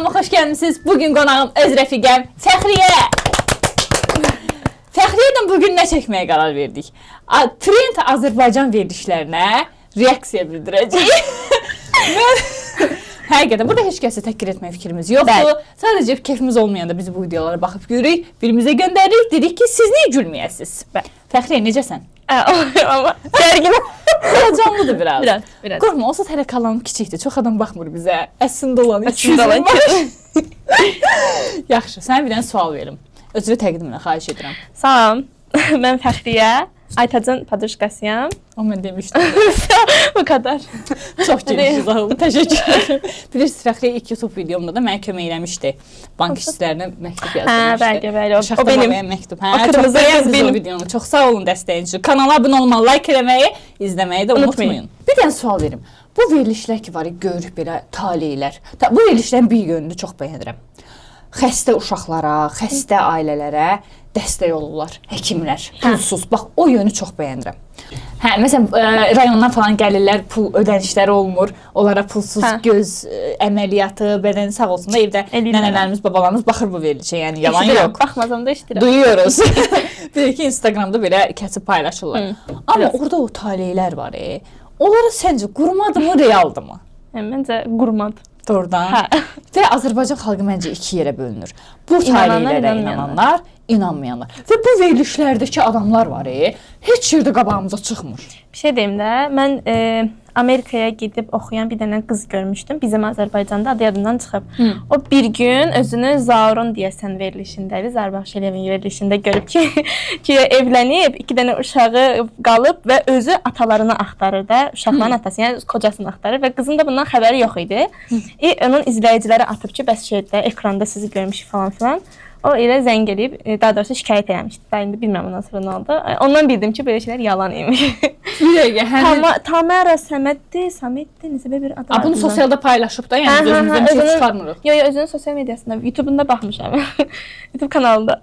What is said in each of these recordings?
kanalıma xoş gəlmisiniz. Bugün qonağım öz rəfiqəm Fəxriyə. Fəxriyədən bugün nə çəkməyə qərar verdik? Trend Azərbaycan verilişlərinə reaksiya bildirəcəyik. Həqiqətən, burada heç kəsi təhqir etmək fikrimiz yoxdur. Sadəcə keyfimiz olmayanda biz bu videolara baxıb görürük, birimizə göndəririk, dedik ki, siz niyə gülməyəsiniz? Fəxriyə, necəsən? Amma gərginəm. Canlıdır biraz. Biraz. Qorxma, olsa hələ kalanım kiçikdir, çox adam baxmır bizə. Əslində olan, Yaxşı, sənə bir dənə sual verim. Özünü təqdim elə, xahiş edirəm. Salam, mən Fəxriyə. Aytacın paduşkasıyam. O mən demişdim. Bu kadar. Çox geniş izahım, təşəkkür ederim. Bilirsiniz, Fəxriyə ilk YouTube videomda da mənə kömək eləmişdi. Bank işçilərinə məktub yazdırmışdı. Bəli. O benim məktub. Çox beğendiniz o videonu. Çox sağ olun dəstəyiniz üçün. Kanala abunə olmağı, like eləməyi, izləməyi də unutmayın. Bir dənə sual verim. Bu verilişlər ki var, görürük belə taleylər. Bu verilişlərin bir yönünü çox bəyənirəm. Xəstə uşaqlara, xəstə ailələrə dəstək olurlar, həkimlər, pulsuz. Bax, o yönü çox bəyənirəm. Hə, məsələn, rayondan falan gəlirlər, pul ödənişləri olmur, onlara pulsuz göz əməliyyatı, bədəni sağ olsun da evdə nənələrimiz, babalarımız baxır bu verilişə, yəni yalan yox. Baxmasam da işdirəm. Duyuyoruz. Bir ki, Instagramda belə kəsib paylaşırlar. Amma orada o taleylər var, onları səncə qurmadımı, realdımı? Məncə qurmadı. Doğrudan. Və Azərbaycan xalqı məncə iki yerə bölünür. Bu taleylərə inananlar, inanmayanlar. Və bu verilişlərdəki adamlar var, heç yerdə qabağımıza çıxmır. Bir şey deyim də, mən Amerikaya gedib oxuyan bir dənə qız görmüşdüm. Bizim Azərbaycanda adı yadımdan çıxıb. O bir gün özünü Zaurun deyəsən verilişində, Zarbaxşeliyevin verilişində görüb ki, evlənib, 2 dənə uşağı qalıb və özü atalarını axtarır da, uşaqların atası, yəni kocasını axtarır və qızın da bundan xəbəri yox idi. Onun izləyiciləri atıb ki, bəs şeydə, ekranda sizi görmüş falan filan. O elə zəng edib, daha doğrusu şikayət eləmişdi. Ben indi bilməm ondan sonra nə oldu. Ondan bildim ki, belə şeylər yalan imiş. Tamara Səməddi, necə bir adı var. Bunu sosialda paylaşıb da, yəni özümüzdən bir şey çıxarmırıq. Yox, özünün sosial mediasında, YouTube'unda baxmışam. YouTube kanalında.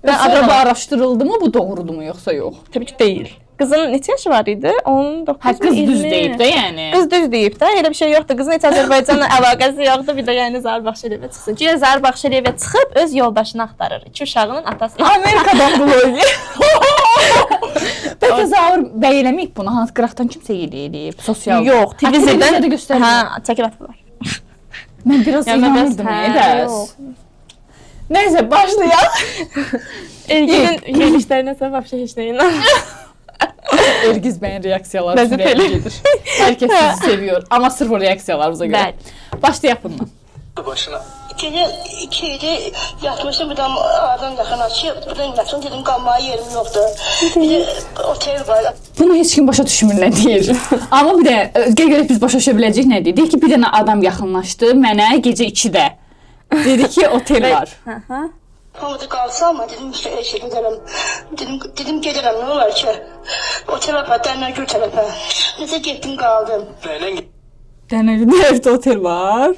Acaba araşdırıldı mı, bu doğrudur mu, yoxsa yox? Təbii ki, deyil. Qızın neçə yaşı var idi? 19, qız düz deyib də, yəni. Qız düz deyib də, elə bir şey yoxdur. Qızın heç Azərbaycanla əlaqəsi yoxdur, bir də yəni Zarbaxşeliyevə çıxsın. Güya Zarbaxşeliyevə çıxıb öz yoldaşını axtarır. 2 uşağının atasını. Amerikadan bu oyunu. Bəlkə Zaur bəy eləməyib bunu, hansı qıraqdan kimsə eləyib, sosial. Yox, televizorda göstərir. Hə, çəkib atırlar. Mən biraz inanırdım, bəs. Neyse, başlayaq. Elginin verilişlərinə sonra vəbşə heç nə inanır. Ergiz bəyin reaksiyaları sürəyə gedir. Herkes sizi seviyor. Ama sırf o reaksiyalarımıza göre. Başlayaq bundan. Başına. İki idi yatmışdım, buradan ağzım yaxın açıb, buradan yatım, dedim qalmaya yerim yoxdur. Bir de otel var. Bunu heç kim başa düşmür nə deyir. Amma bir də, görək biz başa düşə biləcək nə deyir. Deyir ki, bir dənə adam yaxınlaşdı mənə gecə 2-də. Dedi ki, otel var. Hamıda qalsam, dedim şey gedərəm. Dedim gedərəm, nə olar ki? Otel var, Dənərgül tərəfə. Necə getdim, qaldım. Dənərgül evdə otel var.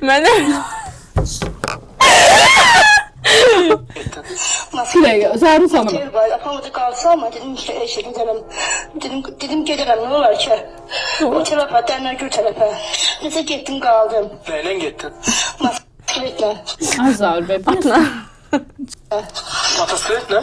Mənə Bir dəqiqə, Zərun sanımı. Otel var, hamıda qalsam, dedim şey gedərəm. Dedim gedərəm, nə olar ki? Otel var, Dənərgül tərəfə. Necə getdim, qaldım. Nəylə getdin? Motosikletlə. Ay Zərun bəy, atla. Motosikletlə?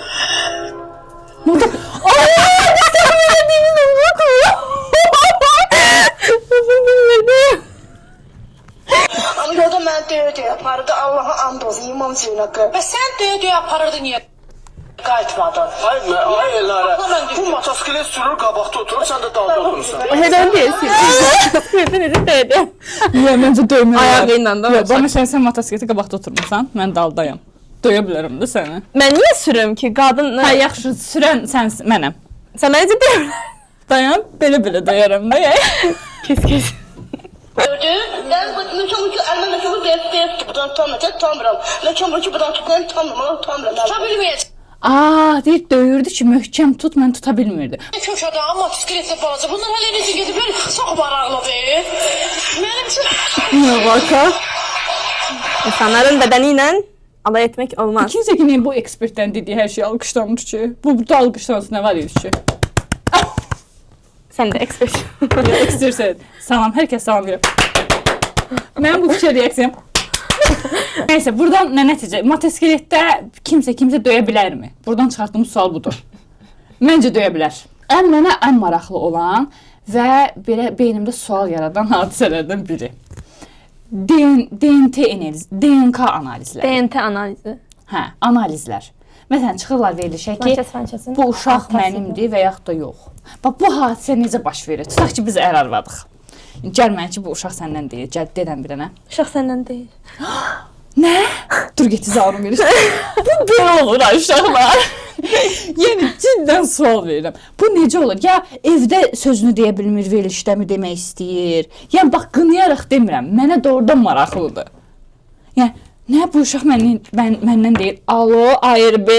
Ama yolda mən döyə aparırdı, Allah'a and olsun, imam Zeynəqə. Və sən döyə aparırdı, niyə qayıtmadın? Ay Elara, bu motosiklet sürür, qabaqda oturur, sən də dalda oturursan. Hədən deyilsin. Skirdə necə döyədə? Niyə, məncə döymək Ayağı ilə də var. Bana sen motosikleti qabaqda oturmursan, mən daldayım. Döyə bilərəm də səni. Mən niyə sürüm ki, qadın... Hə, yaxşı, sürən sənsin, mənəm. Sən mənə necə deyirəm? Dayan, belə döyərəm də, Kes. Gördün? Ben mükemmel ki, elime mükemmel deyip buradan tutamıram. Mükemmel ki, buradan tutamıram. Tuta bilməyəcək. Deyir, döyürdü ki, möhkəm tut, mən tuta bilmirdi. Kök adam, motosikletlə balaca. Bunlar hələ necə gediblər, çox maraqlıdır. Mənim üçün... Nə vaka? İnsanların bədəni ilə alay etmək olmaz. Kimsə ki, bu ekspertdən dediyi hər şey alqışlanır ki. Burada alqışlansın, nə var ki? Sən də ekspert. Ekspert. Salam, hər kəs salam verir. Mənim bu fikir reaksiyam. Nəysə, buradan nə nəticə? Motoskeletdə kimsə döyə bilərmi? Buradan çıxartdığımız sual budur. Məncə döyə bilər. Mənə ən maraqlı olan və belə beynimdə sual yaradan hadisələrdən biri. DNK analizləri. DNT analizi. Hə, analizlər. Məsələn, çıxırlar verilişə ki, bu uşaq mənimdir və yaxud da yox. Bax, bu hadisə necə baş verir? Tutaq ki, biz ər arvadıq. Gəl mənə ki, bu uşaq səndən deyil. Gəl, dedən bir dənə. Uşaq səndən deyil. Nə? Dur, get izahını verir. Bu belə olur, uşaqlar. Yəni, ciddən sual verirəm. Bu necə olur? Ya evdə sözünü deyə bilmir, verilişdə mi demək istəyir? Yəni, bax, qınayaraq demirəm. Mənə doğrudan maraqlıdır. Yəni, nə bu uşaq məndən deyil? Alo, ARB.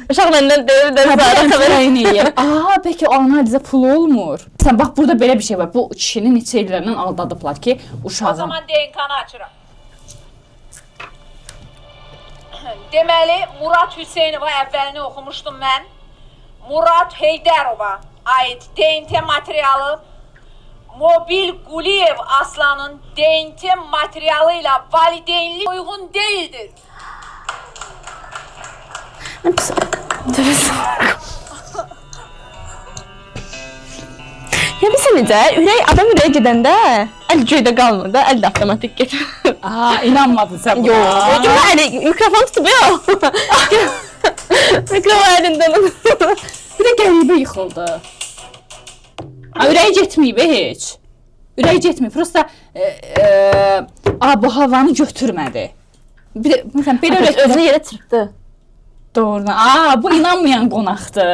Uşaq məndən deyil də xəbər. Aha, peki o analizə pul olmur. Sən bax burada belə bir şey var. Bu kişinin neçə illərlə aldadıblar ki, uşağın. O zaman DNK-nı açıram. Deməli, Murad Hüseynova əvvəlini oxumuşdum mən. Murad Heydərova aid DNT materialı Mobil Quliyev Aslanın DNT materialı ilə valideynlik uyğun deyildir. Ya bir necə? Adam ürəyə gedəndə əl göydə qalmır da, əl də avtomatik gedir. Aa, inanmadın sən buna. Yox, əli mikrofon tutub yox. Mikrofon əlindən. Bir də qəribə yıxıldı. Ürəyi getməyib heç. Ürəyi getməyib. Prosta bu havanı götürmədi. Bir də məsələn belə özünü yerə çırpdı. Doğrudan. Bu inanmayan qonaqdır.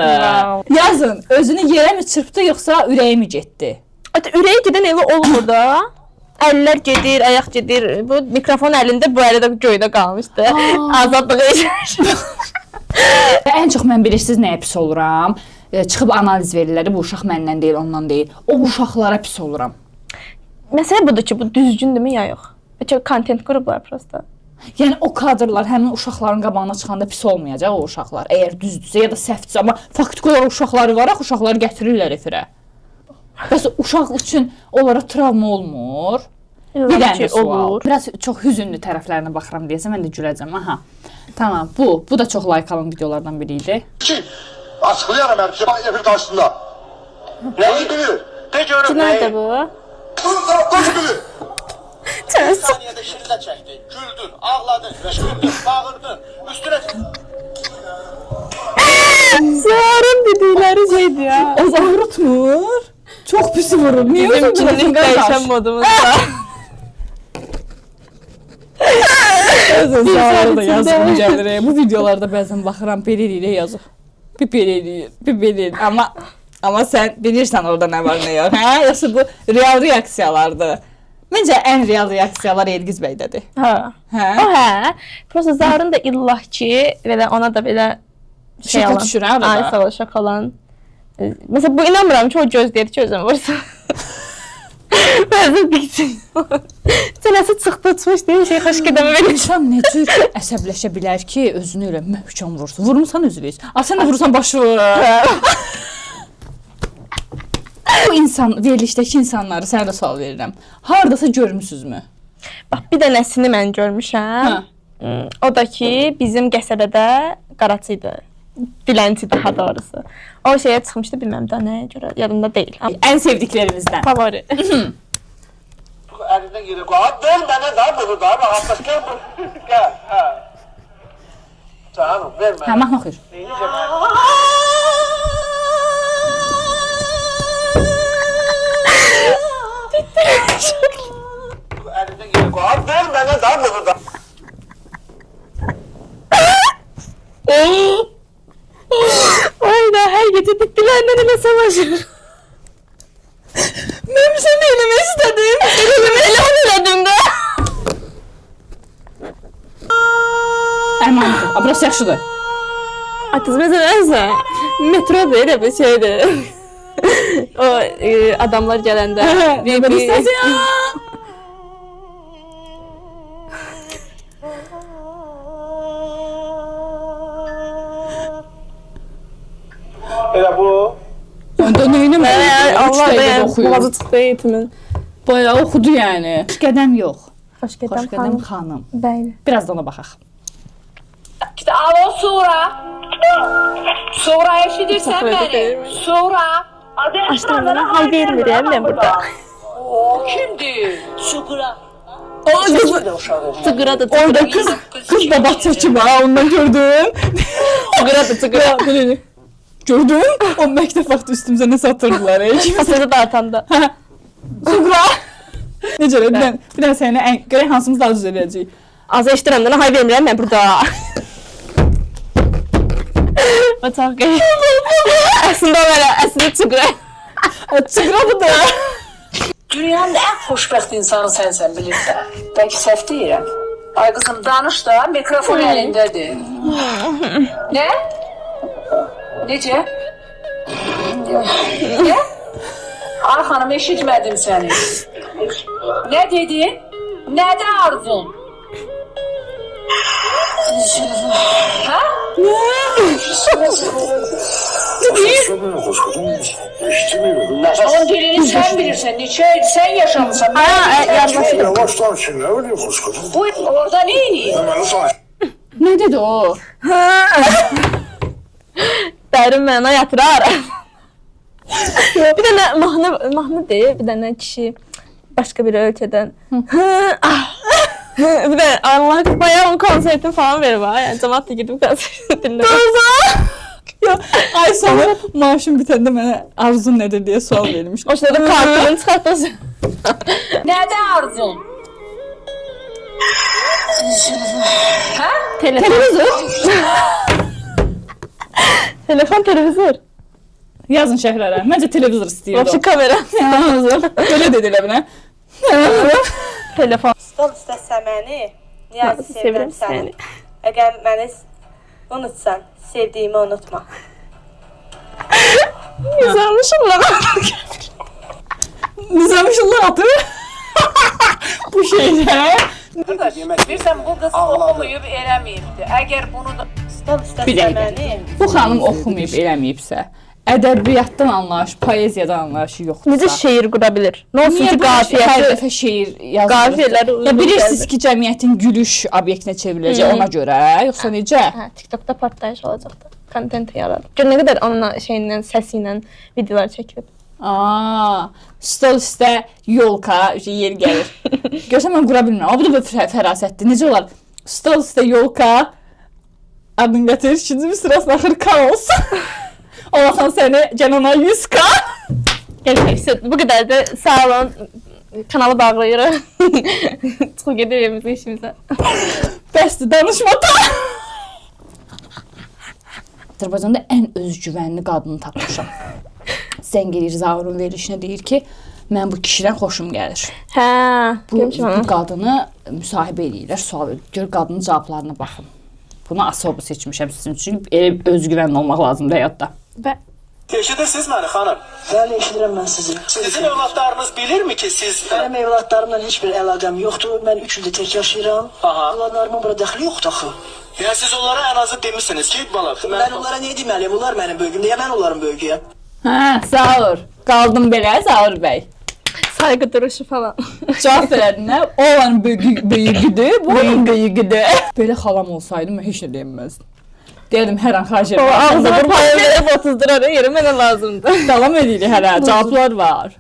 Yazın, özünü yerə mi çırpdı yoxsa ürəyi mi getdi? Ürəyə gedən elə olmur da. Əllər gedir, ayaq gedir. Bu mikrofon əlində, bu əli də göydə qalmışdı. Azadlığı yaşayır. Ən çox mən bilirsiniz nəyə pis oluram? Çıxıb analiz verirlər, bu uşaq məndən deyil, ondan deyil. O uşaqlara pis oluram. Məsələ budur ki, bu düzgündürmü ya yox? Bəlkə kontent qurublar prosta. Yəni o kadrlar həmin uşaqların qabağına çıxanda pis olmayacaq o uşaqlar. Əgər düzdürsə ya da səhvdirsə, amma faktiki olaraq uşaqları var, uşaqları gətirirlər efirə. Bəs uşaq üçün onlara travma olmur. Bir dənə sual. Biraz çox hüzünlü tərəflərinə baxıram deyəsə mən də güləcəm. Aha. Tamam, bu da çox like alan videolardan biri idi. Açıqlayarım hər şey efir qarşısında. Nəyi bilir? De görüm nəyi. Nədir bu? Bunu bilir. Bir saniyədə şirinlə çəkdin, güldün, ağladın, rəşkündün, bağırdın, üstünə... Zaharın dedikləri şeydir ya. O zahır tutmur. Çox pis vurur. Niyə Bizim kimlik dəyişən modumuzda. Zahırı da yazığım gəlir. Bu videolarda bəzən baxıram, belə eləyir, yazıq. Bir belə eləyir. Amma sən bilirsən orada nə var, nə yox. Hə? Yoxsa bu real reaksiyalardır. Məncə ən real reaksiyalar Elgiz bəydədir. Hə. Prosta Zaharın da illah ki, belə ona da belə şey alan. Düşür arada. Ay, sağ ol, şok olan. Məsələn, bu inanmıram ki, o gözləyir ki, özünə vursun. Bəzən diksin. Çənəsi çıxdı, uçmuş deyil, şey xoş gedəmə verir. İnsan nə cür əsəbləşə bilər ki, özünü elə möhkəm vursun. Vurmursan özünü heç. Sən də vurursan başı vur. Bu verilişdəki insanları sənə də sual verirəm. Hardasa görmüsünüzmü? Bax, bir dənəsini mən görmüşəm. O da ki, bizim qəsəbədə qaraçı idi. Dilənçi daha doğrusu. O şeyə çıxmışdı, bilməm də nəyə görə, yadımda deyil. Ən sevdiklərimizdən. Favori. Əlindən yeri qoy. Ver mənə da bunu da. Rahatlaş, gəl bu. Gəl, hə. Canım, ver mənə. Hə, mahnı oxuyur. Necə mənə? Əlindən yeri qoy. Ver mənə da bunu da. Ayda, hər gecə dikdilərindən elə savaşır. Mən bir şey eləmək istədim. Elə onu elədim də. Ərmanıdır. Burası yaxşıdır. Atız məsələn, metroda elə bir şeydir. O adamlar gələndə. Bir istəyəcəm. Elə bu. Onda neyini Allah da yəni, boğazı çıxdı eğitimin. Bayağı oxudu yəni. Qədəm yox. Xoş gedəm Xoşgədəm xanım. xanım. Bəli. Biraz da ona baxaq. İşte alo Sura. Sura eşidirsen beni. Sura. Aşklarına hal vermirəm mən burada. O kimdi? Şükura. Tıqıra da Orada kız baba çəkimi ha, ondan gördüm. tıqıra da tıqıra. Gördün? O məktəb vaxtı üstümüzə nə satırdılar. Sözü dartanda. Suqra. Necə elə bir dənə səni görək hansımız daha düz eləyəcəyik. Az eşidirəm də hal vermirəm mən burada. O çox qeyri. Əslində belə, əslində tıqıra. Suqra budur. Dünyanın en xoşbəxt insanı sensen bilirsən. Belki səhv deyirəm. Ay kızım danış da mikrofon elindedir. Ne? Necə? Ne? Ay hanım eşitmedim seni. Ne dedin? Ne de arzun? Ha? Onun dilini sen bilirsen, sen yaşamışsan. Yavaştan şimdi ne bileyim hoş kadın. Bu orada neyini? Hemen sana Nə dedi o? Dərin məna yatırar. Bir dənə mahnı deyir, bir dənə kişi başqa bir ölkədən. Bir də Allah bayağı onun konsertini falan verir var. Yəni cəmaət də gedib konsertini dinlər. Ya, ay sonra maaşım bitəndə mənə arzun nədir deyə sual vermiş. O sırada kartını çıxartmasın. Ne de arzun? Ha? Televizor. Telefon, televizor. Yazın şəhərlərə. Məncə televizor istəyirdi. Vəbşi kamera. Belə dedilər mənə. Telefon. Stol istəsə məni, niyə Sevirəm sevirəm səni. səni? Əgər məni unutsan, sevdiyimi unutma. Güzelmişim Nizamşıllar atı. Bu şeydə. Bilirsən bu kız oxumayıb eləməyibdi. Əgər bunu da Stol Bir istəsə dəqiqə. məni, Bu xanım oxumayıb, eləməyibsə, ədəbiyyatdan anlayışı, poeziyadan anlayışı yoxdursa. Necə şeir qura bilir? Nə olsun Niyə ki, bu hər qafiyəsi dəfə şeir yazılır? qafiyələri Ya uyğun bilirsiniz gəldi. ki, cəmiyyətin gülüş obyektinə çevriləcək ona görə, yoxsa necə? Hə, TikTokda partlayış olacaqdı. Kontent yaradı. Gör nə qədər onun şeyindən, səsi ilə videolar çəkilib. Aa, stol üstə yolka yer gəlir. Görsən mən qura bilmirəm. Amma bu da bir fərasətdir. Necə olar? Stol üstə yolka adını gətirir, ikinci bir sırasına axır kaos. Olaxan səni Cənana 100k. Gəlmək bu qədər də sağ olun. Kanalı bağlayırıq. Çıxıb gedir evimizə, işimizə. Bəsdir, danışmata. Azərbaycanda ən özgüvənli qadını tapmışam. Zəng edir Zaurun verilişinə deyir ki, mən bu kişidən xoşum gəlir. Hə, Bu görmüşəm onu. qadını müsahibə edirlər, sual verir. Gör qadının cavablarına baxın. Bunu особо seçmişəm sizin üçün. Elə özgüvənli olmaq lazımdır həyatda. Və Eşidirsiniz məni xanım? Bəli, eşidirəm mən sizi. Sizin övladlarınız bilirmi ki siz... Mənim evlatlarımla heç bir əlaqəm yoxdur. Mən 3 ildir tək yaşayıram. Aha. Evlatlarımın bura dəxli yoxdur axı. Yəni siz onlara ən azı demişsiniz ki, bala... Mən onlara nə deməliyəm? Onlar mənim böyüyüm. Niyə mən onların böyüyəm? Hə, Zaur. Qaldım belə, Zaur bəy. sayğı duruşu falan. Cavab verdin, nə? O onun böyüyüdür, bu onun böyüyüdür. Belə xalam olsaydım, mən heç nə deyəməzdim. Deyirdim, hər an xarc O edirəm. ağzına payı verib 30 lira yeri mənə lazımdır. Davam edirik hələ, cavablar var.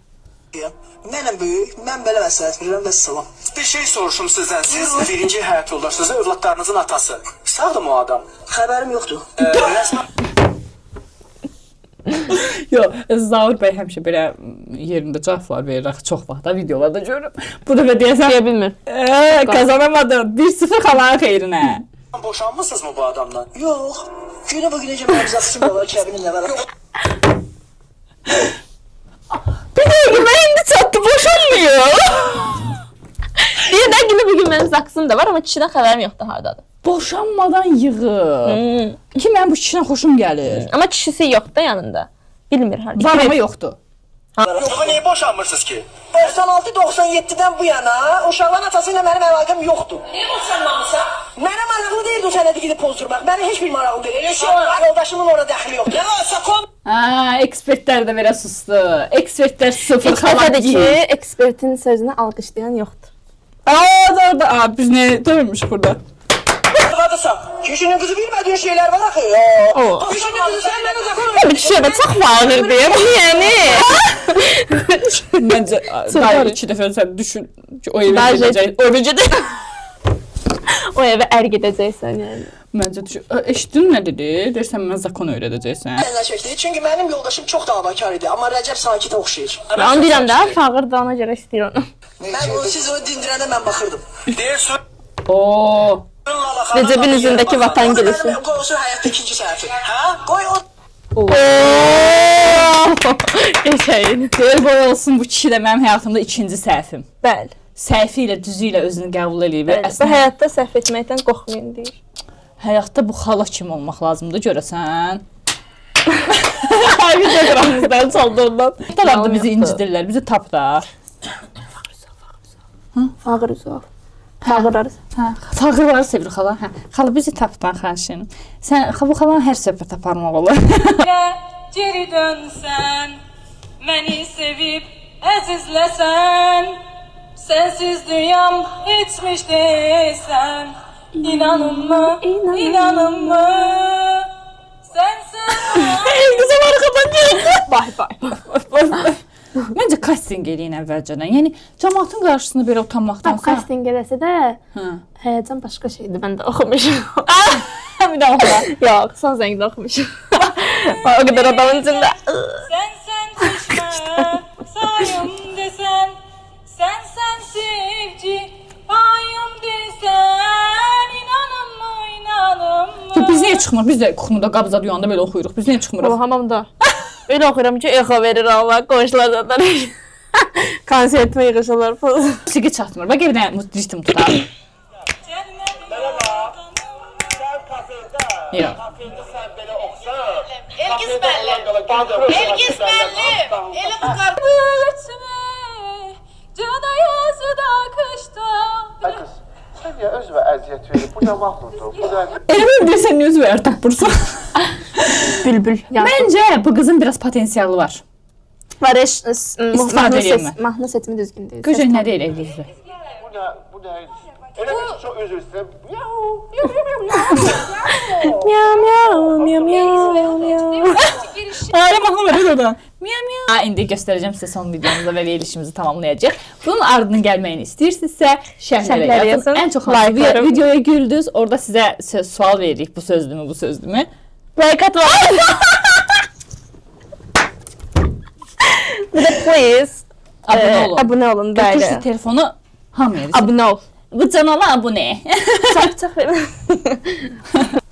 Mənəm böyük, mən belə məsləhət verirəm və salam. Bir şey soruşum sizdən. Siz birinci həyat yoldaşınız, övladlarınızın atası. Sağdır o adam? Xəbərim yoxdur. Rəsmən Yox, Zaur bəy həmişə belə yerində cavablar verir, axı çox vaxt da videolarda görürüm. Bu dəfə deyəsən, Deyə bilmir. kazanamadın. 1-0 xalanın xeyrinə. boşanmısınız mı bu adamdan? Yox. Günə bu günəcə mənim zaxsım da var, kəbinin də var. Bir dəqiqə, mən indi çatdı, boşanmıyor. Bir də günü bugün mənim zaksım da var, amma kişidən xəbərim yoxdur hardadır. Boşanmadan yığıb. Ki, mən bu kişidən xoşum gəlir. Amma kişisi yoxdur yanında. Bilmir harda. Var ama yoxdur. Yoxsa niyə boşanmırsınız ki? 96-97-dən bu yana uşaqların atası ilə mənim əlaqəm yoxdur. Niyə boşanmamısan? Mənə maraqlı deyildi o sənədi gidib pozdurmaq. Mənə heç bir maraqlı deyil. Yoldaşımın orada dəxli yoxdur. Hə, ekspertlər də belə sustu. Ekspertlər 0 xalan Xəbərdir ki, deyil. ekspertin sözünü alqışlayan yoxdur. Orada. Aa, biz ne dövmüş burada? Qadırsan, kişinin kızı bilmediğin şeyler var axı. O. Kişinin kızı sen bana zakon Bir şey de çok bağırır diye. Bu yani. Bence daha 2 dəfə sən düşün ki, o evə Bence- gedəcək. Öbürcə də O eve er gideceksen yani. Məncə düşün. Eşitdin nə dedi? Dersən mən zakon öyrədəcəksən. Əlinə çəkdi. Çünki mənim yoldaşım çox davakar idi, amma Rəcəb sakit oxşayır. Ben onu deyirəm də, fağır da ona göre istiyor onu. Siz onu dindirəndə mən baxırdım. Deyir Oo. Recep'in üzerindeki vatan gelişi. Qoysun həyatda ikinci səhəfi. Hə? Qoy o Yaşayın. Deyir qoy olsun bu kişi də mənim həyatımda ikinci səhvim. Bəli. Səhvi ilə düzü ilə özünü qəbul eləyib. Bəli. Və Əslində həyatda səhv etməkdən qorxmayın deyir. həyatda bu xala kimi olmaq lazımdır görəsən. Ay Instagramımızdan çaldığından. Talar da bizi incidirlər. Bizi tap da. Fağır uzaq. Fağırarız. Hə, fağırları sevir xala. Hə, xala bizi tapdan xahişim. Sən bu xalanın hər söhbət aparmaq olur. Geri dönsen, beni sevip əzizləsən, sensiz dünyam hiçmiş değilsen, inanınma, inanınma, sensen. Qızım arxadan gəldi. Bay. Məncə casting eləyin əvvəlcədən. Yəni cəmaatın qarşısında belə utanmaqdansa. Casting eləsə də, həyəcan başqa şeydir. Mən də oxumuşum. Bir daha oxula. Yox, son zəngdə oxumuşum. O qədər adamın içində. Sensen düşme, sayım desen, sensen sevgi, payım desen, inanınma, inanınma. Biz niyə çıxmırıq? Biz də kuxmuda qabza duyanda belə oxuyuruq. Biz niyə çıxmırıq? O hamamda. Öyle okuyorum ki echo verir Allah. Qonşular zaten. Konsertime yığışırlar falan. Musiqi çatmır. Bax bir dənə ritim tutar. Sən kafedə, Yox. kafedə sən belə oxusan. Elgiz belli. Elgiz belli. Eli bu kadar. Cana yazıda kışta. Ay qız, sən niyə özünə əziyyət verir? Bu nə vaxtdır? Bu nə? Elə bir sən niyə özü ver tapırsan? Bülbül. Yani. Məncə bu qızın biraz potensialı var. Var İstifadə edeyim mən. Mahnı setimi düzgün değil. Gözün nə deyir Elizə? Bu nə? Elə bir çox üzr istəyirəm. Miau miau miau miau miau. Aile mahnı var oradan. Miya miya. İndi göstərəcəm sizə son videomuzda və verilişimizi tamamlayacağıq. Bunun ardının gəlməyini istəyirsinizsə şərhlərə yazın. Ən çox hansı videoya güldünüz? Orada sizə sual veririk. Bu sözdürmü, bu sözdürmü? Like atma. Bir de please. Abunə olun. Abone olun Götür böyle. şu telefonu hamıya verin. Abone ol. Bu kanala abunə. Çok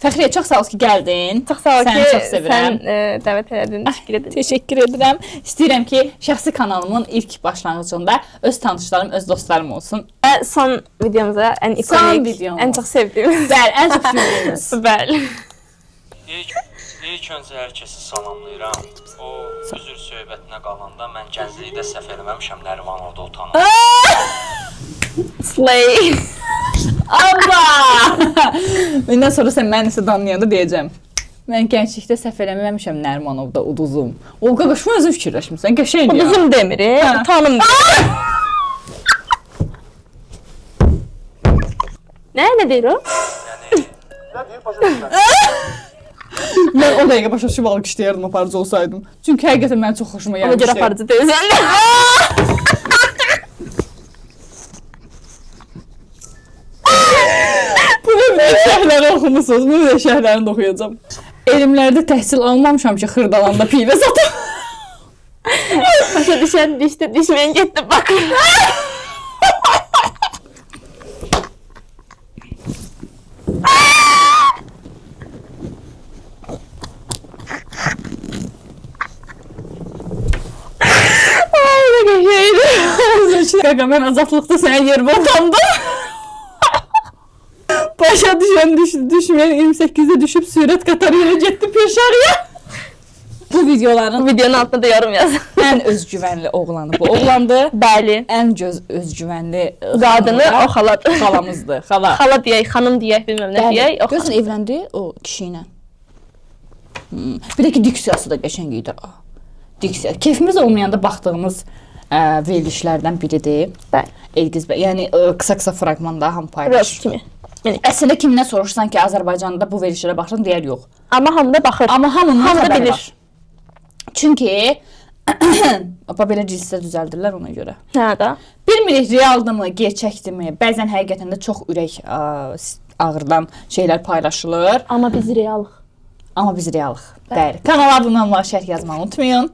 Fəxriyə, çox sağ ol ki, gəldin. Çok sağ ol Səni ki çox sevirəm. sen davet edin. Teşekkür ederim. Teşekkür edirəm. İstəyirəm ki, şəxsi kanalımın ilk başlanğıcında öz tanışlarım, öz dostlarım olsun. Ve son videomuza en ikonik, videomuz. en çok sevdiğimiz. Bəli, ən çox sevdiyimiz. Bəli. İlk öncə hər kəsi salamlayıram. O üzr söhbətinə qalanda mən gənclikdə səhv eləməmişəm, Nəriman orada utanır. Slay. Abba! Bundan sonra sən məni nəsə danlayanda deyəcəm. Mən gənclikdə səhv eləməmişəm Nərimanovda uduzum. O qaqaşma özün fikirləşmirsən, qəşəng ya. Uzun demiri, utanım demiri. Ne deyir o? Nə deyir? Başa düşmürəm. Mən o dəqiqə başa düşüb alqışlayardım aparıcı olsaydım. Çünki həqiqətən mənim çox xoşuma Ona gəlmişdi. görə aparıcı deyilsən. Bunu bir şəhərləri oxumusunuz, bunu da şəhərlərini də oxuyacağım. Elmlərdə təhsil almamışam ki, xırdalanda pivə satım. Başa düşən düşdü, düşməyən getdi bakın. Qaqa, mən azadlıqda sənə yerimə utandım. Başa düşən düşməyən 28-də düşüb sürət qatarı ilə getdi Peşarıya. Bu videoların Videonun altına da yorum yaz. ən özgüvənli oğlanı bu oğlandı. Bəli. Ən özgüvənli Qadını o xaladır. xalamızdır. Xala. Xala deyək, xanım deyək, bilməm nə deyək. O Görsən evləndi o kişi ilə. Bir də ki diksiyası da qəşəng idi. Diksiya. Keyfimiz olmayanda baxdığımız verilişlərdən biridir. Bəli. Elgiz bəy, yəni qısa-qısa fraqmanda hamı Rus paylaşır. kimi. Əslində kimdən soruşsan ki, Azərbaycanda bu verilişlərə baxırsan, deyər yox. Amma hamı da baxır. Amma hamının Hamı da xəbəri bilir. var. Çünki belə cinsdə düzəldirlər ona görə. Hə da. Bilmirik realdırmı, gerçəkdirmi? Bəzən həqiqətən də çox ürək ağrıdan şeylər paylaşılır. Amma biz realıq. Amma biz realıq. Bəli. Kanala abunə olmağı, şərh yazmağı unutmayın.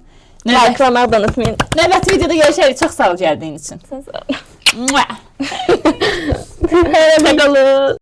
Like-lamaq da unutmayın. Növbəti videoda görüşərik. Çox sağ ol gəldiyin üçün. Sən sağ ol. Mua. Hərə qalın.